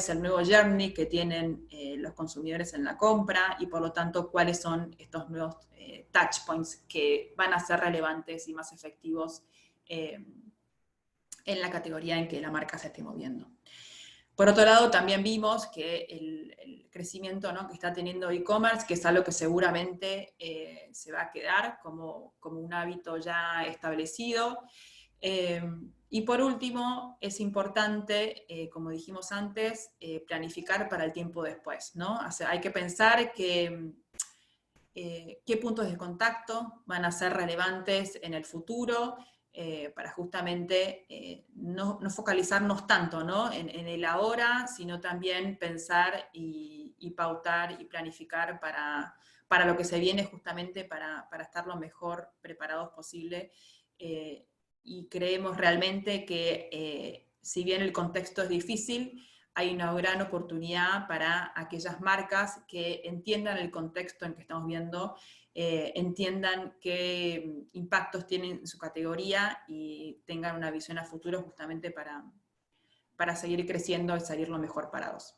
el nuevo journey que tienen los consumidores en la compra, y por lo tanto cuáles son estos nuevos touch points que van a ser relevantes y más efectivos en la categoría en que la marca se esté moviendo. Por otro lado, también vimos que el crecimiento, ¿no?, que está teniendo e-commerce, que es algo que seguramente se va a quedar como un hábito ya establecido. Y por último, es importante, como dijimos antes, planificar para el tiempo después, ¿no? O sea, hay que pensar qué puntos de contacto van a ser relevantes en el futuro, para justamente no focalizarnos tanto, ¿no?, en el ahora, sino también pensar y pautar y planificar para lo que se viene, justamente para estar lo mejor preparados posible. Y creemos realmente que si bien el contexto es difícil, hay una gran oportunidad para aquellas marcas que entiendan el contexto en que estamos viendo, entiendan qué impactos tienen en su categoría y tengan una visión a futuro justamente para seguir creciendo y salir lo mejor parados.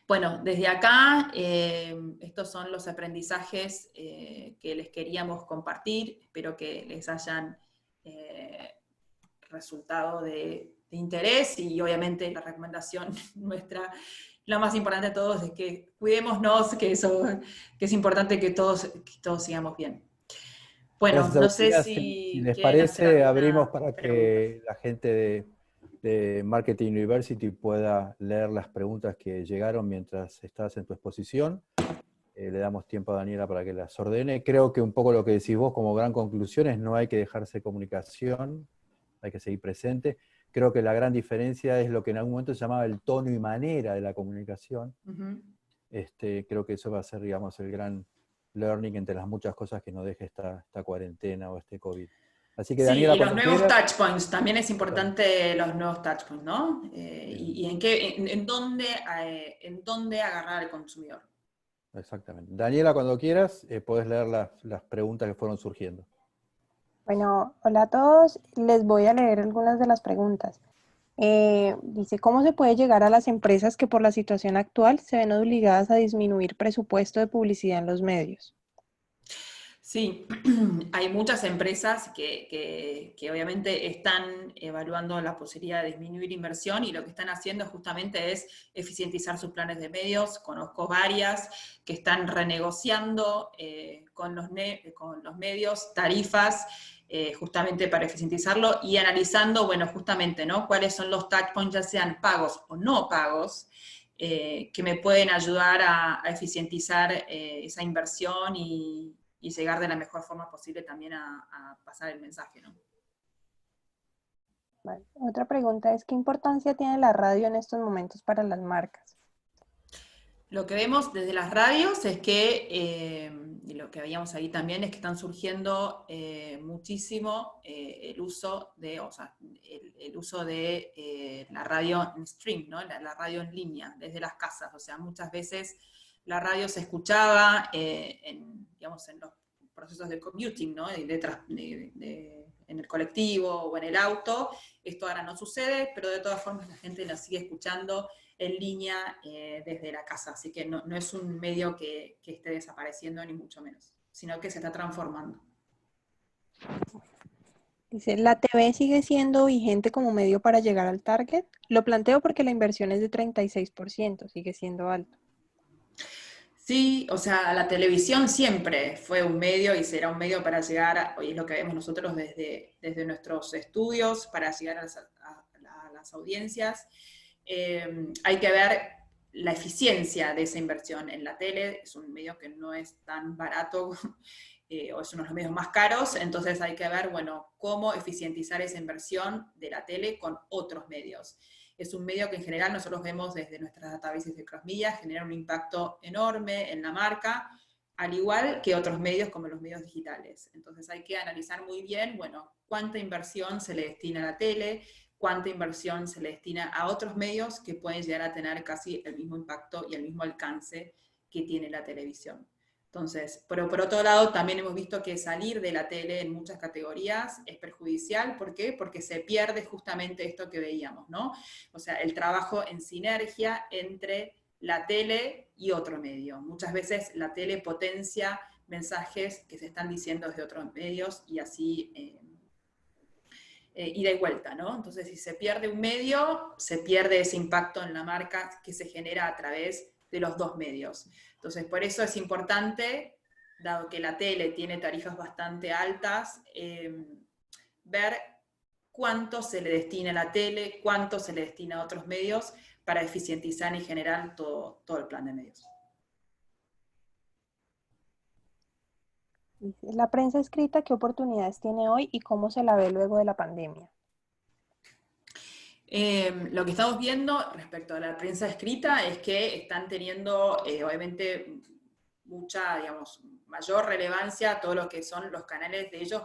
Bueno, desde acá, estos son los aprendizajes que les queríamos compartir. Espero que les hayan resultado de interés, y obviamente la recomendación nuestra, lo más importante de todos, es que cuidémonos, que es importante que todos sigamos bien. Bueno, Gracias, no sé Agustina. Si si les quieren hacer parece, abrimos alguna para pregunta. que la gente de Marketing University pueda leer las preguntas que llegaron mientras estás en tu exposición. Le damos tiempo a Daniela para que las ordene. Creo que un poco lo que decís vos como gran conclusión es no hay que dejarse comunicación, hay que seguir presente. Creo que la gran diferencia es lo que en algún momento se llamaba el tono y manera de la comunicación. Uh-huh. Creo que eso va a ser, digamos, el gran learning entre las muchas cosas que nos deje esta cuarentena o este COVID. Así que Sí, Daniela, y los cuando nuevos quieras. touch points, también es importante los nuevos touch points, ¿no? Y en dónde agarrar al consumidor. Exactamente. Daniela, cuando quieras, podés leer las preguntas que fueron surgiendo. Bueno, hola a todos. Les voy a leer algunas de las preguntas. Dice, ¿cómo se puede llegar a las empresas que por la situación actual se ven obligadas a disminuir presupuesto de publicidad en los medios? Sí, hay muchas empresas que obviamente están evaluando la posibilidad de disminuir inversión, y lo que están haciendo justamente es eficientizar sus planes de medios. Conozco varias que están renegociando con los medios tarifas justamente para eficientizarlo, y analizando, bueno, justamente, ¿no?, cuáles son los touch points, ya sean pagos o no pagos, que me pueden ayudar a eficientizar esa inversión y llegar de la mejor forma posible también a pasar el mensaje, ¿no? Vale. Otra pregunta es, ¿qué importancia tiene la radio en estos momentos para las marcas? Lo que vemos desde las radios es que, y lo que veíamos ahí también, es que están surgiendo muchísimo el uso de, el uso de la radio en stream, ¿no? La radio en línea, desde las casas. O sea, muchas veces la radio se escuchaba digamos, en los procesos de commuting, ¿no? En el colectivo o en el auto. Esto ahora no sucede, pero de todas formas la gente la sigue escuchando en línea desde la casa, así que no es un medio que esté desapareciendo ni mucho menos, sino que se está transformando. Dice, ¿la TV sigue siendo vigente como medio para llegar al target? Lo planteo porque la inversión es de 36%, sigue siendo alto. Sí, o sea, la televisión siempre fue un medio y será un medio para llegar, hoy es lo que vemos nosotros desde nuestros estudios, para llegar a las audiencias. Hay que ver la eficiencia de esa inversión en la tele. Es un medio que no es tan barato, o es uno de los medios más caros, entonces hay que ver, bueno, cómo eficientizar esa inversión de la tele con otros medios. Es un medio que en general nosotros vemos desde nuestras databases de cross-media, genera un impacto enorme en la marca, al igual que otros medios como los medios digitales. Entonces hay que analizar muy bien, bueno, cuánta inversión se le destina a la tele, cuánta inversión se le destina a otros medios que pueden llegar a tener casi el mismo impacto y el mismo alcance que tiene la televisión. Entonces, pero por otro lado, también hemos visto que salir de la tele en muchas categorías es perjudicial. ¿Por qué? Porque se pierde justamente esto que veíamos, ¿no? O sea, el trabajo en sinergia entre la tele y otro medio. Muchas veces la tele potencia mensajes que se están diciendo desde otros medios, y así ida y vuelta, ¿no? Entonces, si se pierde un medio, se pierde ese impacto en la marca que se genera a través de los dos medios. Entonces, por eso es importante, dado que la tele tiene tarifas bastante altas, ver cuánto se le destina a la tele, cuánto se le destina a otros medios para eficientizar y generar todo el plan de medios. La prensa escrita, ¿qué oportunidades tiene hoy y cómo se la ve luego de la pandemia? Lo que estamos viendo respecto a la prensa escrita es que están teniendo, obviamente, mucha, digamos, mayor relevancia todo lo que son los canales de ellos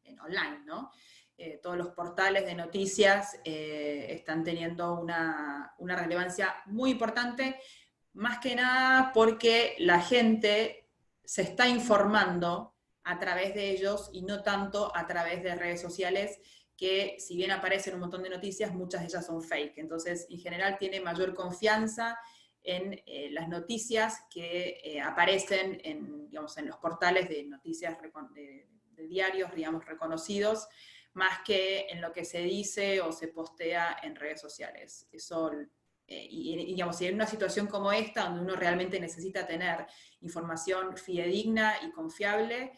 en online, ¿no? Todos los portales de noticias están teniendo una relevancia muy importante, más que nada porque la gente se está informando a través de ellos y no tanto a través de redes sociales, que si bien aparecen un montón de noticias, muchas de ellas son fake. Entonces, en general, tiene mayor confianza en las noticias que aparecen digamos, en los portales de noticias de diarios, digamos, reconocidos, más que en lo que se dice o se postea en redes sociales. Eso, digamos, si en una situación como esta, donde uno realmente necesita tener información fidedigna y confiable,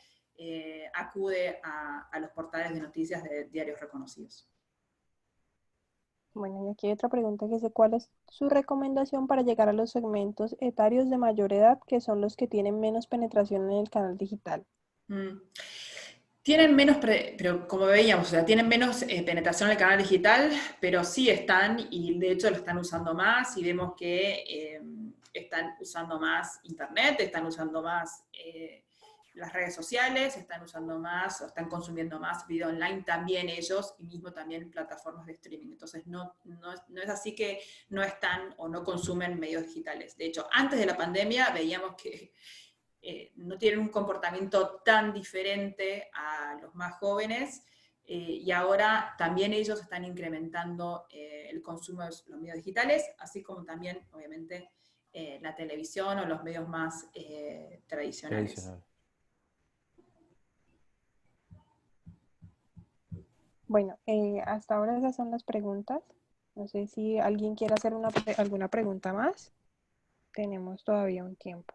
acude a los portales de noticias de diarios reconocidos. Bueno, y aquí hay otra pregunta que dice, ¿cuál es su recomendación para llegar a los segmentos etarios de mayor edad, que son los que tienen menos penetración en el canal digital? Tienen menos, pero como veíamos, o sea, tienen menos penetración en el canal digital, pero sí están, y de hecho lo están usando más, y vemos que están usando más internet, están usando más las redes sociales, están usando más, o están consumiendo más video online también ellos, y mismo también plataformas de streaming. Entonces no es así que no están o no consumen medios digitales. De hecho, antes de la pandemia veíamos que no tienen un comportamiento tan diferente a los más jóvenes, y ahora también ellos están incrementando el consumo de los medios digitales, así como también, obviamente, la televisión o los medios más tradicionales. Tradicional. Bueno, hasta ahora esas son las preguntas. No sé si alguien quiere hacer alguna pregunta más. Tenemos todavía un tiempo.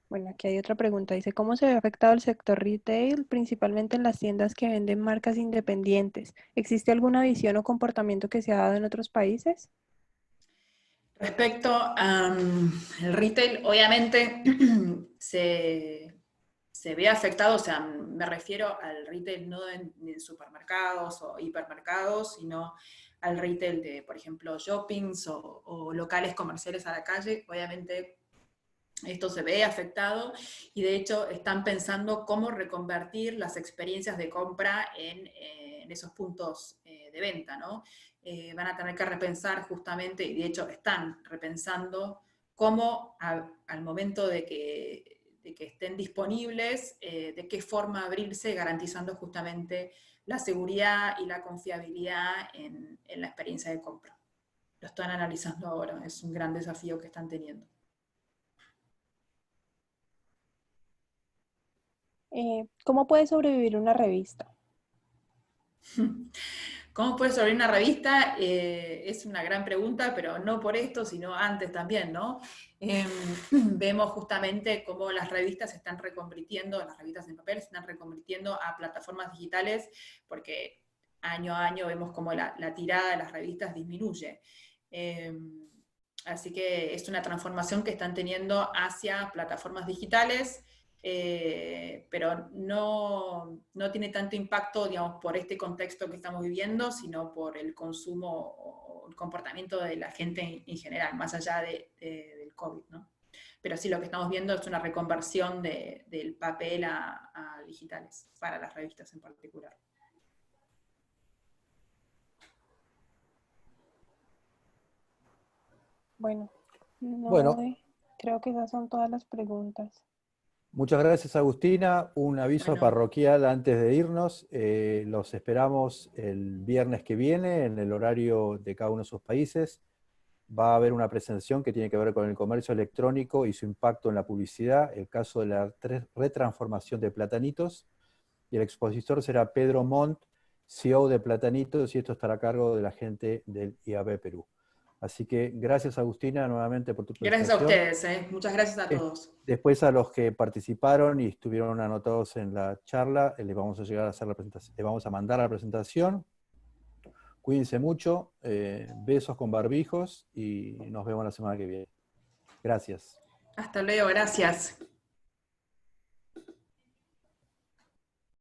Bueno, aquí hay otra pregunta. Dice, ¿cómo se ve afectado el sector retail, principalmente en las tiendas que venden marcas independientes? ¿Existe alguna visión o comportamiento que se ha dado en otros países? Respecto al retail, obviamente se ve afectado, o sea, me refiero al retail no en supermercados o hipermercados, sino al retail de, por ejemplo, shoppings o locales comerciales a la calle. Obviamente esto se ve afectado, y de hecho están pensando cómo reconvertir las experiencias de compra en esos puntos de venta, ¿no? Van a tener que repensar justamente, y de hecho están repensando, cómo al momento de que estén disponibles, de qué forma abrirse, garantizando justamente la seguridad y la confiabilidad en la experiencia de compra. Lo están analizando ahora, es un gran desafío que están teniendo. ¿Cómo puede sobrevivir una revista? ¿Cómo puede sobrevivir una revista? Es una gran pregunta, pero no por esto, sino antes también, ¿no? Vemos justamente cómo las revistas se están reconvirtiendo, las revistas en papel se están reconvirtiendo a plataformas digitales, porque año a año vemos cómo la tirada de las revistas disminuye. Así que es una transformación que están teniendo hacia plataformas digitales, pero no tiene tanto impacto, digamos, por este contexto que estamos viviendo, sino por el consumo o el comportamiento de la gente en general, más allá del COVID, ¿no? Pero sí, lo que estamos viendo es una reconversión del papel a digitales, para las revistas en particular. Bueno, Bueno, creo que esas son todas las preguntas. muchas gracias, Agustina. Un aviso Bueno, parroquial antes de irnos. Los esperamos el viernes que viene en el horario de cada uno de sus países. Va a haber una presentación que tiene que ver con el comercio electrónico y su impacto en la publicidad, el caso de la retransformación de Platanitos. Y el expositor será Pedro Montt, CEO de Platanitos, y esto estará a cargo de la gente del IAB Perú. Así que gracias, Agustina, nuevamente por tu gracias a presentación. ustedes, muchas gracias a todos. Después, a los que participaron y estuvieron anotados en la charla, les vamos a llegar a hacer la presentación, les vamos a mandar la presentación. Cuídense mucho, besos con barbijos y nos vemos la semana que viene. Gracias. Hasta luego, gracias.